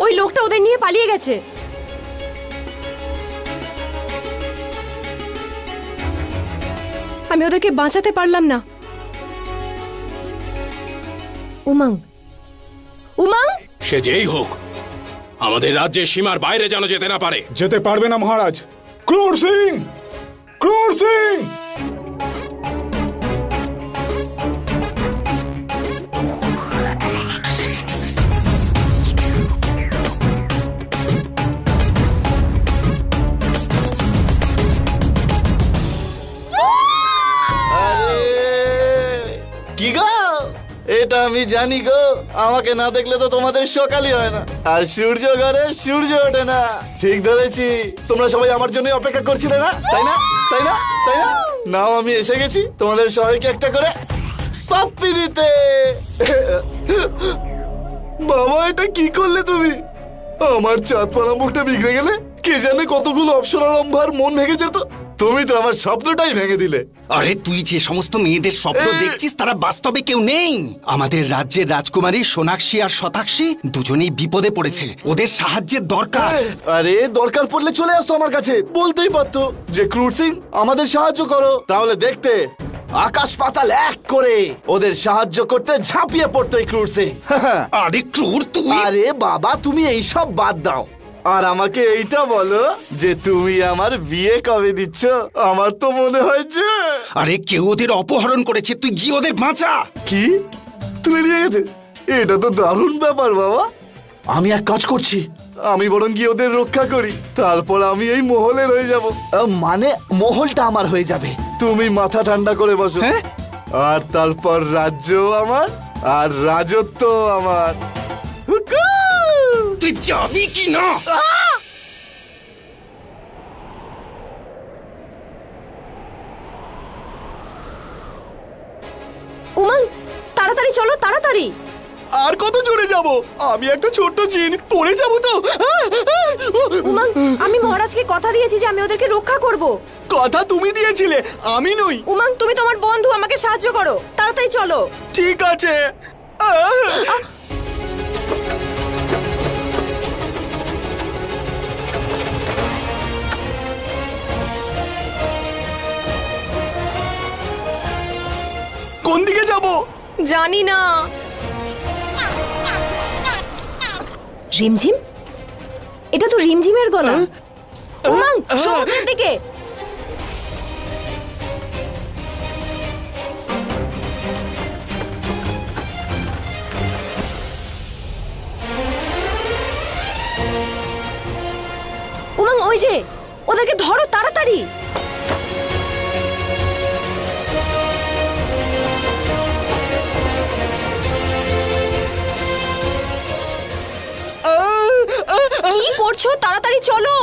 ওই লোকটা ওদের নিয়ে পালিয়ে গেছে। আমি ওদেরকে বাঁচাতে পারলাম না। উমাং, উমাং, সে যেই হোক আমাদের রাজ্যের সীমার বাইরে যেন যেতে না পারে। যেতে পারবে না মহারাজ। ক্রুর সিং, ক্রুর সিং! কি গো, এটা আমি জানি গো, আমাকে না দেখলে তো তোমাদের সকালই হয় না, আর সূর্য ঘরে সূর্য ওঠে না। ঠিক ধরেছি, তোমরা সবাই আমার জন্য অপেক্ষা করছিলে না, তাই না? তাই না? তাই না? নাও আমি এসে গেছি তোমাদের সবাইকে একটা করে পাপ্পি দিতে। বাবা, এটা কি করলে তুমি? আমার চাঁদপাড়া মুখটা বিগড়ে গেলে কে জানে কতগুলো অপ্সরারম্ভার মন ভেঙে যেত। তুমি তো আমার স্বপ্নটাই ভেঙে দিলে। আরে তুই যে সমস্ত মেয়েদের স্বপ্ন দেখছিস তারা বাস্তবে কেউ নেই। আমাদের রাজ্যের রাজকুমারী সোনাক্ষী আর শতাক্ষী দুজনেই বিপদে পড়েছে, ওদের সাহায্যের দরকার। আরে দরকার পড়লে চলে আসতো আমার কাছে, বলতেই পারতো যে ক্রুর সিং আমাদের সাহায্য করো, তাহলে দেখতে আকাশ পাতাল এক করে ওদের সাহায্য করতে ঝাঁপিয়ে পড়তো এই ক্রুর সিং। আরে ক্রুর তুই! আরে বাবা, তুমি এইসব বাদ দাও, আর আমাকে এইটা বলো যে তুমি আমার বিয়ে কবে দিচ্ছ? আমার তো মনে হয় যে আরে কেউ ওদের অপহরণ করেছে, তুই গিয়ে ওদের বাঁচা। কি তুলে নিয়ে গেছে? এটা তো দারুণ ব্যাপার বাবা। আমি এক কাজ করছি, আমি বরং গিয়ে ওদের রক্ষা করি, তারপর আমি এই মহলের হয়ে যাব। মানে মহলটা আমার হয়ে যাবে। তুমি মাথা ঠান্ডা করে বসো, হ্যাঁ? আর তারপর রাজ্য আমার আর রাজত্ব আমার। হুকু! তুই যাবি কি না? উমাং, তাড়াতাড়ি চলো, তাড়াতাড়ি। আর কত জোরে যাব? আমি একটা ছোট্ট জিন, পড়ে যাব তো। উমাং, আমি মহারাজকে কথা দিয়েছি যে আমি ওদেরকে রক্ষা করব। কথা তুমি দিয়েছিলে, আমি নই। উমাং, তুমি তোমার বন্ধু, আমাকে সাহায্য করো, তাড়াতাড়ি চলো। ঠিক আছে। কোন দিকে যাব? জানি না। রিমঝিম, এটা তো রিমঝিমের গলা। উমাং, সমুদ্রের দিকে। উমাং, ওই যে, ওদেরকে ধরো তাড়াতাড়ি। কি করছো? তাড়াতাড়ি চলো।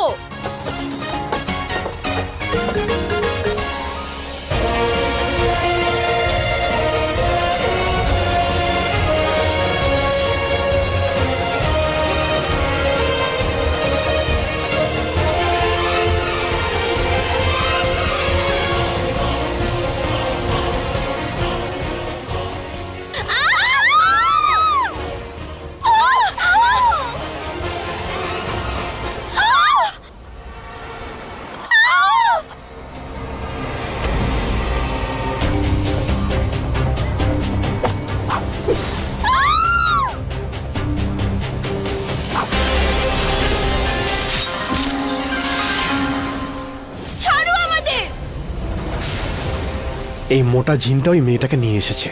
এই মোটা জিনটা ওই মেয়েটাকে নিয়ে এসেছে,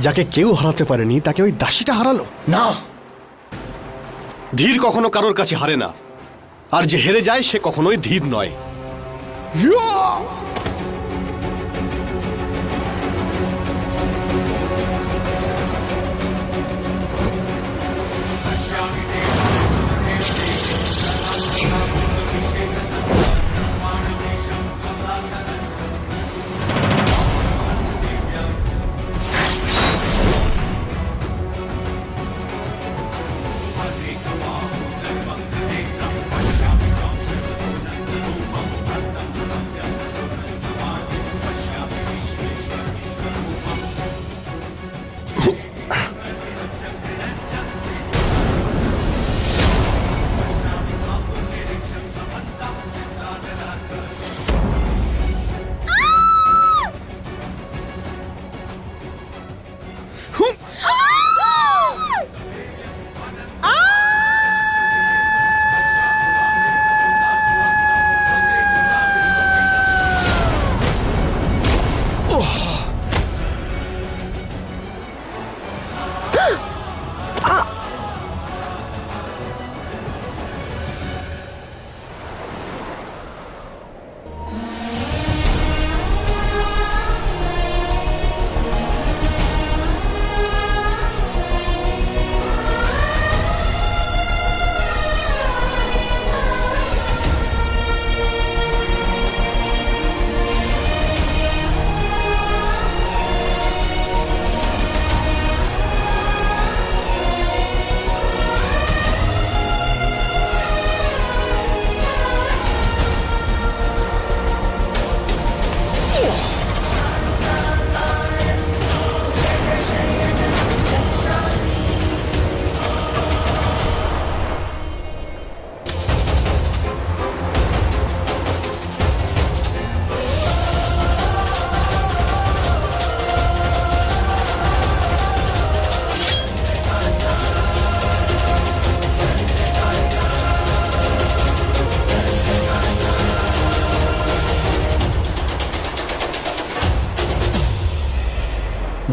যাকে কেউ হারাতে পারেনি তাকে ওই দাসীটা হারালো। না, ধীর কখনো কারোর কাছে হারে না, আর যে হেরে যায় সে কখনোই ধীর নয়।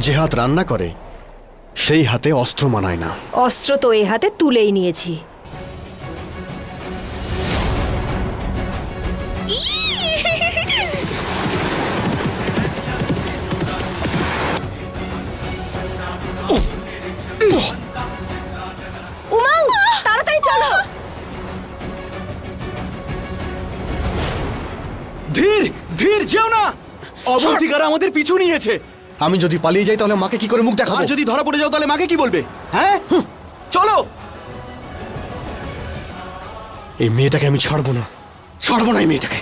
যে হাত রান্না করে সেই হাতে অস্ত্র মানায় না। অস্ত্র তো এই হাতে তুলেই নিয়েছি। উমাং, তাড়াতাড়ি চলো। ধীর ধীর যেও না, অবন্তিকারা আমাদের পিছু নিয়েছে। আমি যদি পালিয়ে যাই তাহলে মাকে কি করে মুখ দেখাবো? আর যদি ধরা পড়ে যাও তাহলে মাকে কি বলবে? হ্যাঁ চলো। এই মেয়েটাকে আমি ছাড়বো না, ছাড়বো না এই মেয়েটাকে।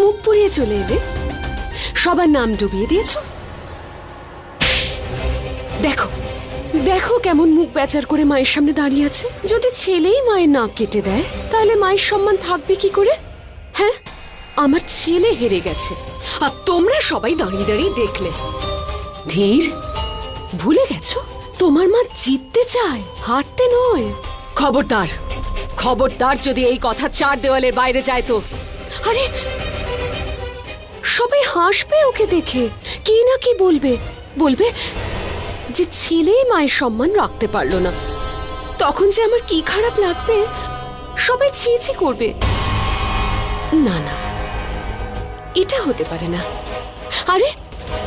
মুখ পুড়িয়ে চলে এলে, সবার নাম ডুবিয়ে দিয়েছ। দেখো দেখো কেমন মুখ বেচার করে মায়ের সামনে দাঁড়িয়ে আছে। যদি ছেলেই মায়ের নাক কেটে দেয় তাহলে মায়ের সম্মান থাকবে কি করে? হ্যাঁ, আমার ছেলে হেরে গেছে আর তোমরা সবাই দাঁড়িয়ে দাঁড়িয়ে দেখলে। ধীর, ভুলে গেছো তোমার মা জিততে চায়, হারতে নয়। খবরদার খবরদার, যদি এই কথা চার দেওয়ালের বাইরে যায় তো। আরে সবাই হাসবে ওকে দেখে, কি না কি বলবে। বলবে যে ছেলেই মায়ের সম্মান রাখতে পারলো না। তখন যে আমার কি খারাপ লাগবে, সবাই ছি ছি করবে। না না, এটা হতে পারে না। আরে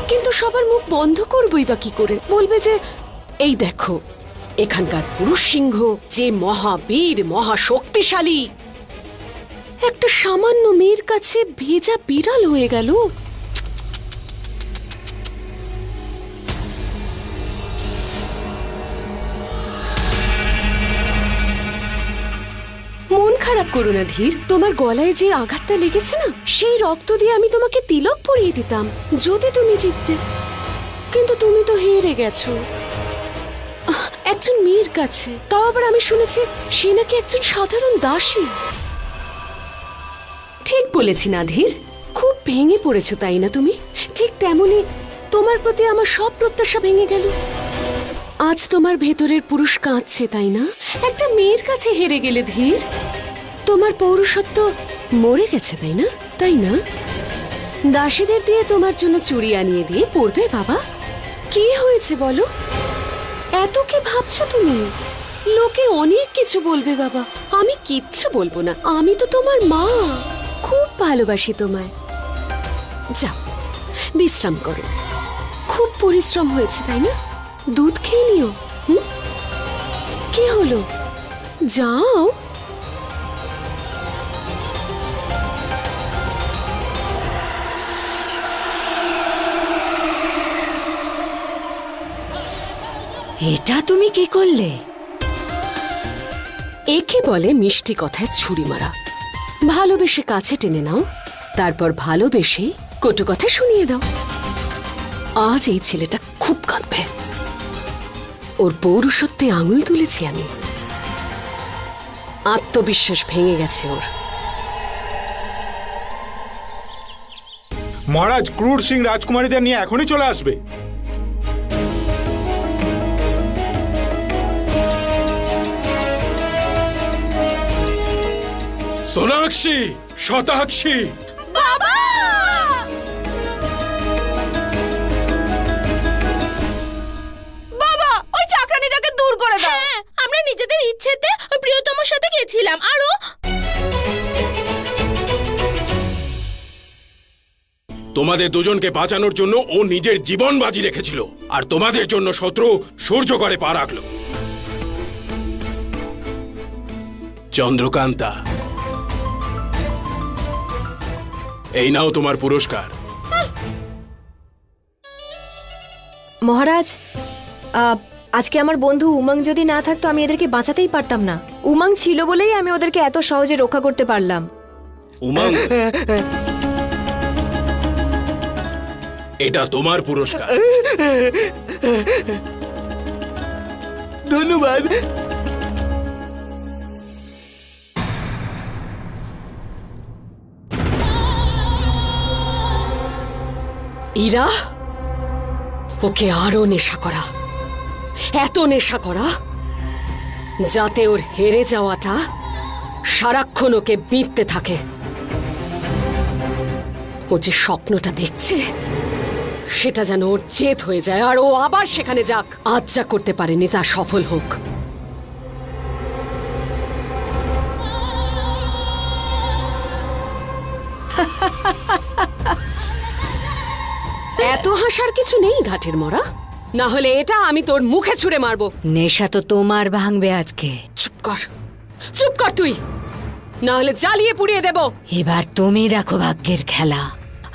কিন্তু সবার মুখ বন্ধ করবই বা কি করে? বলবে যে এই দেখো এখানকার পুরুষ সিংহ যে মহাবীর মহাশক্তিশালী, একটা সামান্য মেয়ের কাছে ভেজা বিড়াল হয়ে গেল। মন খারাপ করো না ধীর, তোমার গলায় যে আঘাতটা লেগেছে না, সেই রক্ত দিয়ে আমি তোমাকে তিলক পরিয়ে দিতাম যদি তুমি জিততে। কিন্তু তুমি তো হেরে গেছো একজন মেয়ের কাছে, তাও আবার আমি শুনেছি সে নাকি একজন সাধারণ দাসী। ঠিক বলেছি না ধীর? খুব ভেঙে পড়েছো তাই না তুমি? ঠিক তেমনি তোমার প্রতি আমার সব প্রত্যাশা ভেঙে গেল। আজ তোমার ভেতরের পুরুষ কাঁদছে তাই না? একটা মেয়ের কাছে হেরে গেলে ধীর। তোমার পৌরুষত্ব মরে গেছে তাই না? তাই না? দাসীদের দিয়ে তোমার জন্য চুড়ি আনিয়ে দিয়ে পড়বে বাবা। কি হয়েছে বলো? এত কি ভাবছো তুমি? লোকে অনেক কিছু বলবে বাবা, আমি কিচ্ছু বলবো না। আমি তো তোমার মা, খুব ভালোবাসি তোমায়। যাও বিশ্রাম করো, খুব পরিশ্রম হয়েছে তাই না? দুধ খেয়ে নিও। কি হলো, যাও। এটা তুমি কি করলে? একে বলে মিষ্টি কথায় ছুরি মারা। ভালোবেসে কাছে টেনে নাও, তারপর ভালোবেসে কটু কথা শুনিয়ে দাও। আজ এই ছেলেটা খুব কাঁদবে। ওর পৌরুষত্বে আঙুল তুলেছি আমি। আত্মবিশ্বাস ভেঙে গেছে ওর। মহারাজ, ক্রুর সিং রাজকুমারীদের নিয়ে এখনই চলে আসবে। সোনাক্ষী, শতাক্ষী, বাবা! বাবা, ওই চাকরানিটাকে দূর করে দাও। আমরা নিজেদের ইচ্ছেতে ওই প্রিয়তমার সাথে গেছিলাম। আরো তোমাদের দুজনকে বাঁচানোর জন্য ও নিজের জীবন বাজি রেখেছিল, আর তোমাদের জন্য শত্রু সূর্যগড়ে পা রাখলো। চন্দ্রকান্তা, এই নাও তোমার পুরস্কার। মহারাজ, আজকে আমার বন্ধু উমং যদি না থাকতো আমি এদেরকে বাঁচাতেই পারতাম না। উমং ছিল বলেই আমি ওদেরকে এত সহজে রক্ষা করতে পারলাম। উমং, এটা তোমার পুরস্কার। ধন্যবাদ। ইরা, ওকে আরো নেশা করা, এত নেশা করা যাতে ওর হেরে যাওয়াটা সারাক্ষণ ওকে বিঁধতে থাকে। ও যে স্বপ্নটা দেখছে সেটা যেন ওর জেদ হয়ে যায়, আর ও আবার সেখানে যাক। আজ যা করতে পারেনি তা সফল হোক। এত হাসার কিছু নেই ঘাটের মরা, না হলে এটা আমি তোর মুখে ছুঁড়ে মারবো। নেশা তো তোমার ভাঙবে আজকে। চুপ কর, চুপ কর তুই, না হলে জ্বালিয়ে পুড়িয়ে দেব। এবার তুমি দেখো ভাগ্যের খেলা।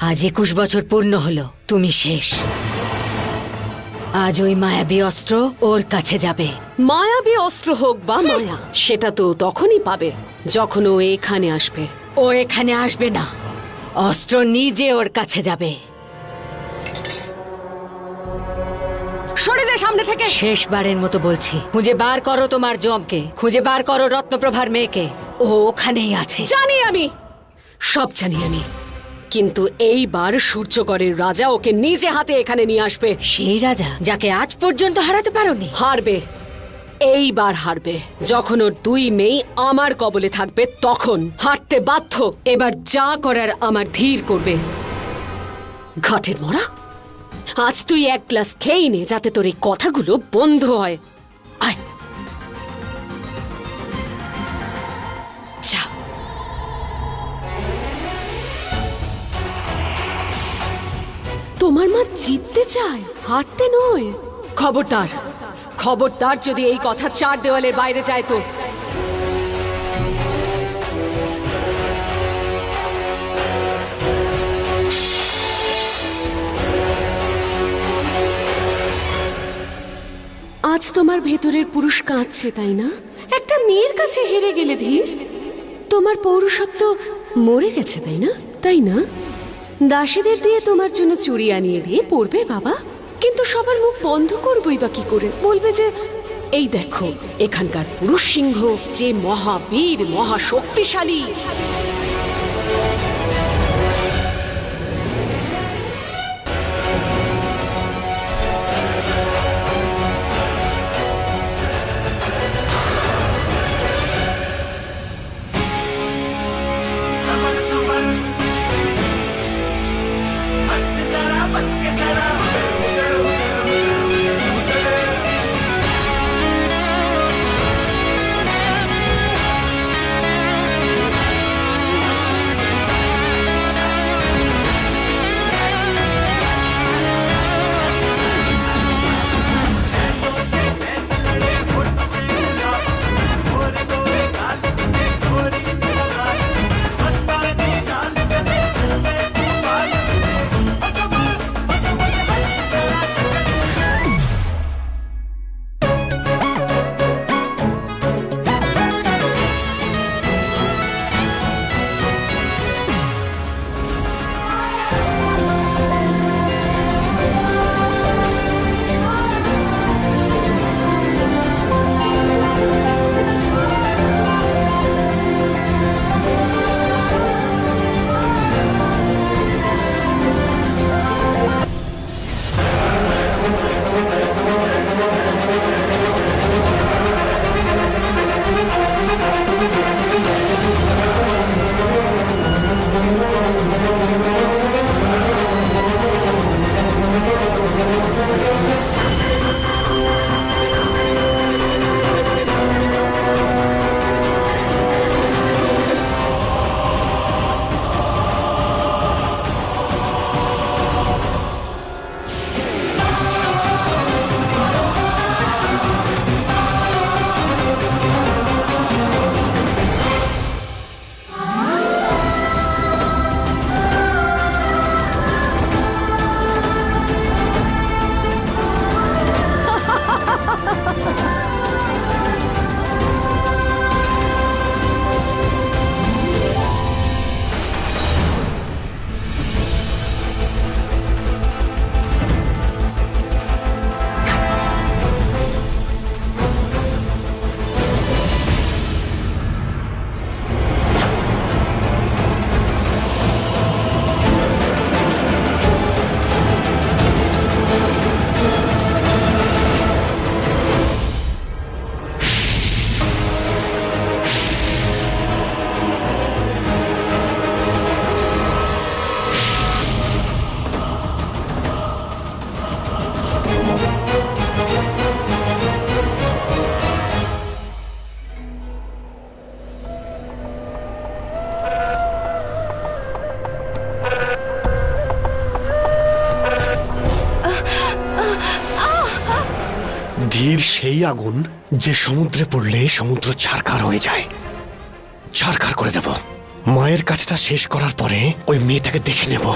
আজ 21 বছর পূর্ণ হলো, তুমি শেষ। আজ ওই মায়াবী অস্ত্র ওর কাছে যাবে। মায়াবী অস্ত্র হোক বা মায়া, সেটা তো তখনই পাবে যখন ও এখানে আসবে। ও এখানে আসবে না, অস্ত্র নিজে ওর কাছে যাবে। সরে যায় সামনে থেকে। শেষবারের মতো বলছি, খুঁজে বার করো তোমার জমকে, খুঁজে বার করো রত্নপ্রভার মেয়েকে। ও ওখানেই আছে। জানি আমি, সব জানি আমি, কিন্তু এইবার সূর্যগড়ের রাজা ওকে নিজে হাতে এখানে নিয়ে আসবে। সেই রাজা যাকে আজ পর্যন্ত হারাতে পারোনি। হারবে, এইবার হারবে। যখন ওর দুই মেয়ে আমার কবলে থাকবে তখন হারতে বাধ্য। এবার যা করার আমার ধীর করবে। ঘাটের মরা, আজ তুই এক গ্লাস খেয়েই নে যাতে তোর এই কথাগুলো বন্ধ হয়। আয় যা। তোমার মা জিততে চায়, হারতে নয়। খবরদার, খবরদার যদি এই কথা 4 দেওয়ালের বাইরে যায় তো। আজ তোমার ভেতরের পুরুষ কাঁদছে, তাই না? একটা মেয়ের কাছে হেরে গেলে ধীর। তোমার পৌরুষত্ব মরে গেছে, তাই না? তাই না? দাসীদের দিয়ে তোমার জন্য চুড়ি আনিয়ে দিয়ে পরবে বাবা, কিন্তু সবার মুখ বন্ধ করবই বা কি করে? বলবে যে এই দেখো এখানকার পুরুষ সিংহ যে মহাবীর, মহাশক্তিশালী। ধীর সেই আগুন যে সমুদ্রে পড়লে সমুদ্র ছারখার হয়ে যায়। ছারখার করে দেব। মায়ের কাজটা শেষ করার পরে ওই মেয়েটাকে দেখে নেব।